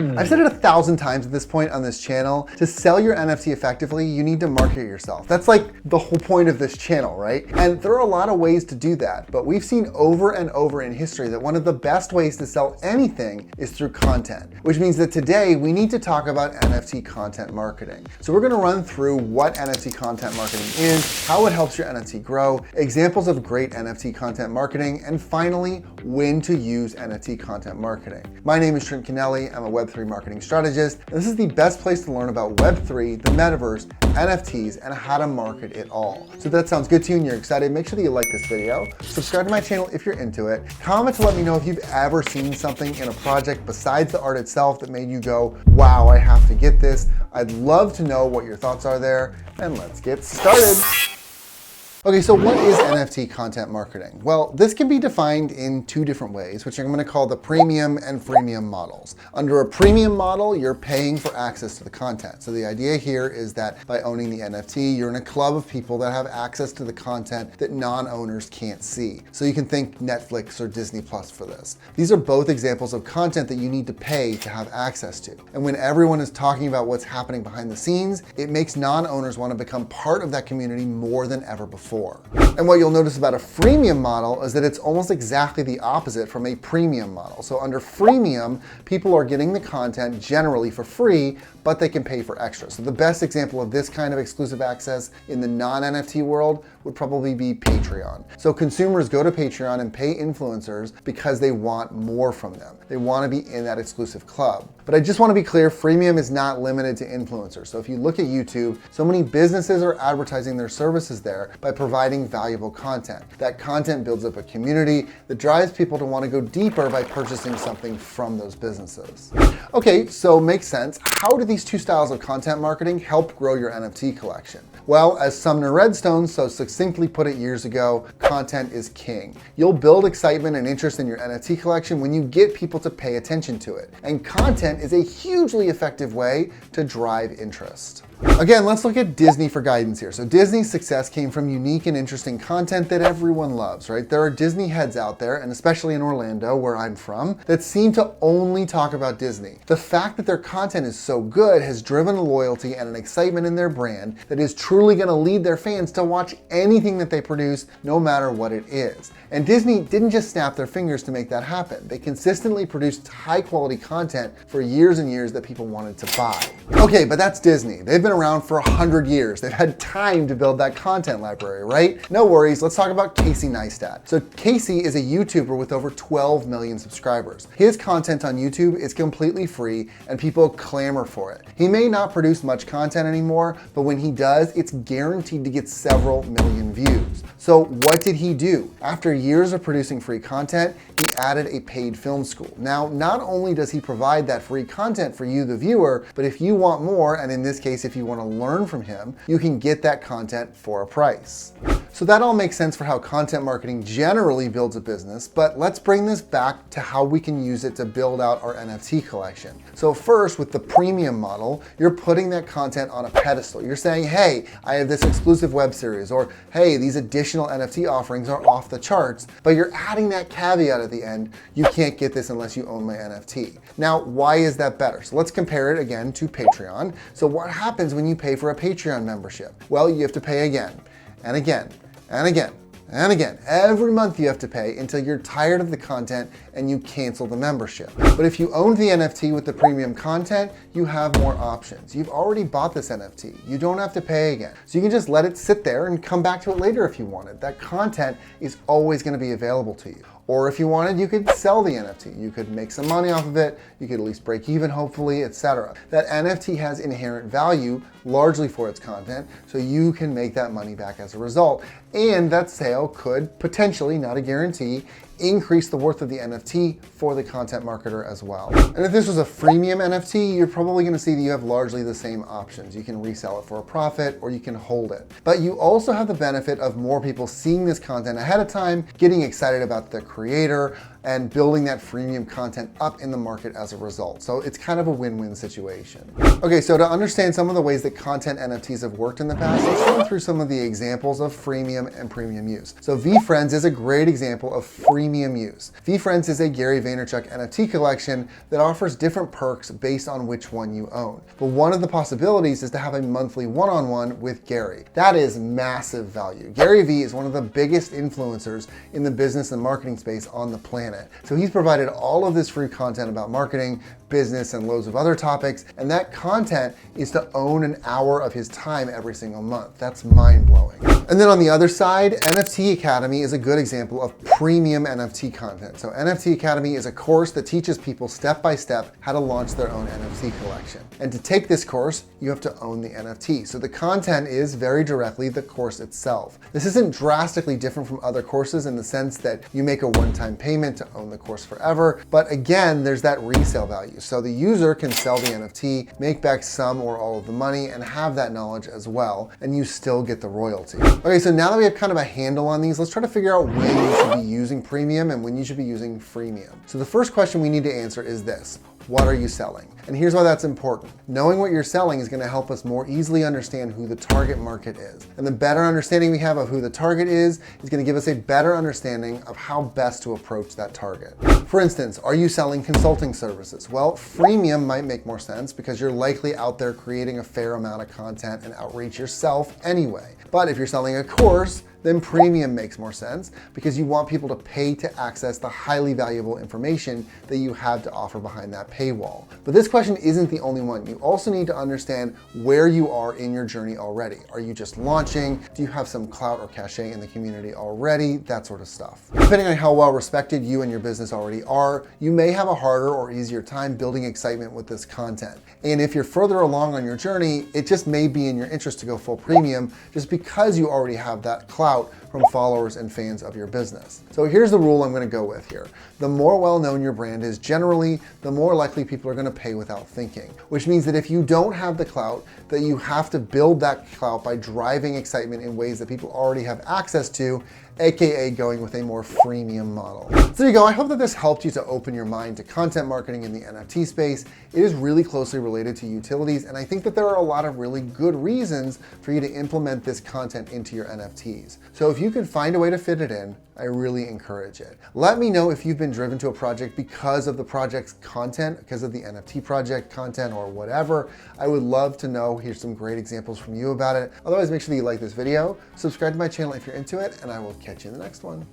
I've said it 1,000 times at this point on this channel. To sell your NFT effectively, you need to market yourself. That's like the whole point of this channel, right? And there are a lot of ways to do that, but we've seen over and over in history that one of the best ways to sell anything is through content, which means that today we need to talk about NFT content marketing. So we're gonna run through what NFT content marketing is, how it helps your NFT grow, examples of great NFT content marketing, and finally, when to use NFT content marketing. My name is Trent Kennelly. I'm a Web3 marketing strategist, and this is the best place to learn about Web3, the metaverse, NFTs, and how to market it all. So if that sounds good to you and you're excited, make sure that you like this video, subscribe to my channel if you're into it, comment to let me know if you've ever seen something in a project besides the art itself that made you go, wow, I have to get this. I'd love to know what your thoughts are there, and let's get started. Okay, so what is NFT content marketing? Well, this can be defined in two different ways, which I'm going to call the premium and freemium models. Under a premium model, you're paying for access to the content. So the idea here is that by owning the NFT, you're in a club of people that have access to the content that non-owners can't see. So you can think Netflix or Disney Plus for this. These are both examples of content that you need to pay to have access to. And when everyone is talking about what's happening behind the scenes, it makes non-owners want to become part of that community more than ever before. And what you'll notice about a freemium model is that it's almost exactly the opposite from a premium model. So under freemium, people are getting the content generally for free, but they can pay for extra. So the best example of this kind of exclusive access in the non-NFT world would probably be Patreon. So consumers go to Patreon and pay influencers because they want more from them. They want to be in that exclusive club. But I just want to be clear, freemium is not limited to influencers. So if you look at YouTube, so many businesses are advertising their services there by providing valuable content. That content builds up a community that drives people to want to go deeper by purchasing something from those businesses. Okay, so makes sense. How do these two styles of content marketing help grow your NFT collection? Well, as Sumner Redstone so succinctly put it years ago, content is king. You'll build excitement and interest in your NFT collection when you get people to pay attention to it. And content is a hugely effective way to drive interest. Again, let's look at Disney for guidance here. So Disney's success came from unique and interesting content that everyone loves, right? There are Disney heads out there, and especially in Orlando, where I'm from, that seem to only talk about Disney. The fact that their content is so good has driven a loyalty and an excitement in their brand that is truly going to lead their fans to watch anything that they produce, no matter what it is. And Disney didn't just snap their fingers to make that happen. They consistently produced high quality content for years and years that people wanted to buy. Okay, but that's Disney. They've been around for 100 years. They've had time to build that content library, right? No worries, let's talk about Casey Neistat. So Casey is a YouTuber with over 12 million subscribers. His content on YouTube is completely free and people clamor for it. He may not produce much content anymore, but when he does, it's guaranteed to get several million views. So what did he do? After years of producing free content, he added a paid film school. Now, not only does he provide that free content for you, the viewer, but if you want more, and in this case, if you want to learn from him, you can get that content for a price. So that all makes sense for how content marketing generally builds a business, but let's bring this back to how we can use it to build out our NFT collection. So first, with the premium model, you're putting that content on a pedestal. You're saying, hey, I have this exclusive web series, or hey, these additional NFT offerings are off the charts, but you're adding that caveat at the end, you can't get this unless you own my NFT. Now, why is that better? So let's compare it again to Patreon. So what happens when you pay for a Patreon membership? Well, you have to pay again, and again, and again, and again. Every month you have to pay until you're tired of the content and you cancel the membership. But if you own the NFT with the premium content, you have more options. You've already bought this NFT. You don't have to pay again. So you can just let it sit there and come back to it later if you wanted. That content is always going to be available to you. Or if you wanted, you could sell the NFT. You could make some money off of it. You could at least break even, hopefully, etc. That NFT has inherent value, largely for its content, so you can make that money back as a result. And that sale could potentially, not a guarantee, increase the worth of the NFT for the content marketer as well. And if this was a freemium NFT, you're probably going to see that you have largely the same options. You can resell it for a profit or you can hold it. But you also have the benefit of more people seeing this content ahead of time, getting excited about the creator, and building that freemium content up in the market as a result. So it's kind of a win-win situation. Okay, so to understand some of the ways that content NFTs have worked in the past, let's run through some of the examples of freemium and premium use. So VeeFriends is a great example of freemium use. VeeFriends is a Gary Vaynerchuk NFT collection that offers different perks based on which one you own. But one of the possibilities is to have a monthly one-on-one with Gary. That is massive value. Gary Vee is one of the biggest influencers in the business and marketing space on the planet. So he's provided all of this free content about marketing, business, and loads of other topics, and that content is to own an hour of his time every single month. That's mind-blowing. And then on the other side, Mft Academy is a good example of premium NFT content. So Mft Academy is a course that teaches people step-by-step how to launch their own NFT collection. And to take this course, you have to own the NFT. So the content is very directly the course itself. This isn't drastically different from other courses in the sense that you make a one-time payment to own the course forever. But again, there's that resale value. So the user can sell the NFT, make back some or all of the money, and have that knowledge as well, and you still get the royalty. Okay, so now that we have kind of a handle on these, let's try to figure out when you should be using premium and when you should be using freemium. So the first question we need to answer is this: what are you selling? And here's why that's important. Knowing what you're selling is going to help us more easily understand who the target market is. And the better understanding we have of who the target is going to give us a better understanding of how best to approach that target. For instance, are you selling consulting services? Well, freemium might make more sense because you're likely out there creating a fair amount of content and outreach yourself anyway. But if you're selling a course, then premium makes more sense because you want people to pay to access the highly valuable information that you have to offer behind that paywall. But this question isn't the only one. You also need to understand where you are in your journey already. Are you just launching? Do you have some clout or cachet in the community already? That sort of stuff. Depending on how well respected you and your business already are, you may have a harder or easier time building excitement with this content. And if you're further along on your journey, it just may be in your interest to go full premium just because you already have that clout from followers and fans of your business. So here's the rule I'm going to go with here. The more well-known your brand is generally, the more likely people are going to pay without thinking, which means that if you don't have the clout, that you have to build that clout by driving excitement in ways that people already have access to, aka going with a more freemium model. So there you go. I hope that this helped you to open your mind to content marketing in the NFT space. It is really closely related to utilities, and I think that there are a lot of really good reasons for you to implement this content into your NFTs. So if you can find a way to fit it in, I really encourage it. Let me know if you've been driven to a project because of the project's content, because of the NFT project content or whatever. I would love to know. Here's some great examples from you about it. Otherwise, make sure that you like this video, subscribe to my channel if you're into it, and I will catch you in the next one.